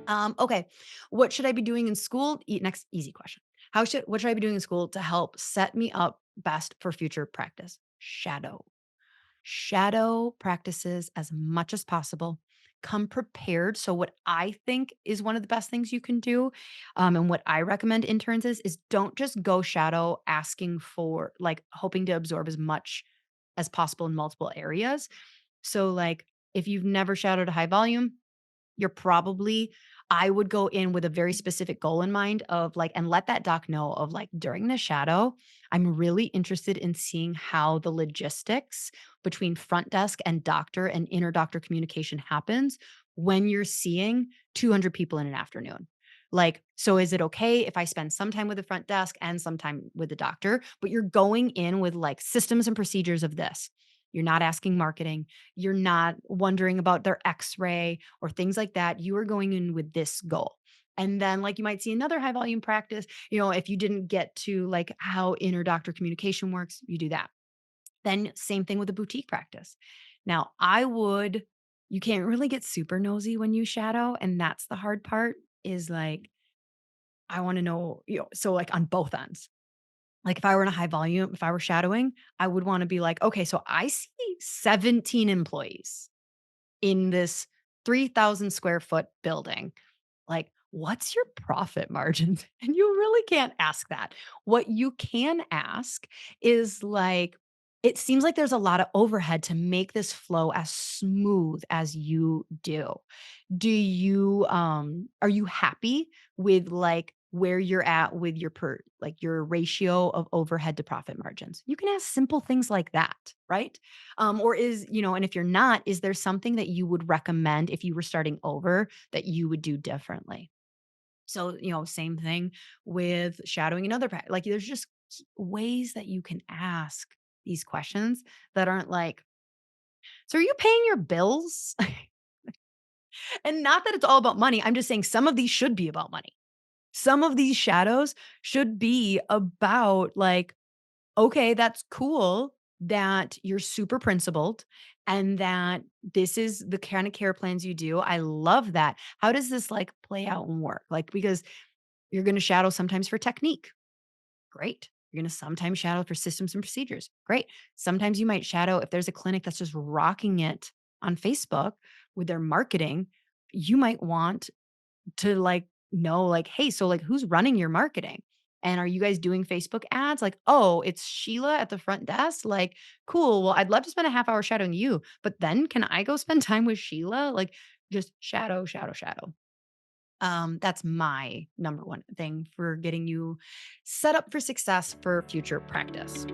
Okay. What should I be doing in school? Next easy question. What should I be doing in school to help set me up best for future practice? Shadow practices as much as possible. Come prepared. So, what I think is one of the best things you can do, and what I recommend interns is don't just go shadow asking for like hoping to absorb as much as possible in multiple areas. So, like, if you've never shadowed a high volume, you're probably I would go in with a very specific goal in mind of like and let that doc know of like during the shadow, I'm really interested in seeing how the logistics between front desk and doctor and inter-doctor communication happens when you're seeing 200 people in an afternoon. Like, so is it okay if I spend some time with the front desk and some time with the doctor, but you're going in with like systems and procedures of this. You're not asking marketing. You're not wondering about their x-ray or things like that. You are going in with this goal. And then like you might see another high volume practice, if you didn't get to like how inter-doctor communication works, you do that. Then same thing with a boutique practice. Now, you can't really get super nosy when you shadow, and that's the hard part is like I want to know, so like on both ends. Like if I were in a high volume, if I were shadowing, I would want to be like, okay, so I see 17 employees in this 3,000 square foot building. Like, what's your profit margins? And you really can't ask that. What you can ask is like, it seems like there's a lot of overhead to make this flow as smooth as you do. Are you happy with like where you're at with your ratio of overhead to profit margins? You can ask simple things like that, right? And if you're not, is there something that you would recommend if you were starting over that you would do differently? So, same thing with shadowing another like there's just ways that you can ask these questions that aren't like, so are you paying your bills? And not that it's all about money. I'm just saying some of these should be about money. Some of these shadows should be about like, okay, that's cool that you're super principled and that this is the kind of care plans you do. I love that. How does this like play out and work? Like, because you're going to shadow sometimes for technique. Great. You're going to sometimes shadow for systems and procedures. Great. Sometimes you might shadow if there's a clinic that's just rocking it on Facebook with their marketing. You might want to like know like, hey, so like who's running your marketing? And are you guys doing Facebook ads? Like, oh, it's Sheila at the front desk. Like, cool. Well, I'd love to spend a half hour shadowing you, but then can I go spend time with Sheila? Like, just shadow, shadow, shadow. That's my number one thing for getting you set up for success for future practice.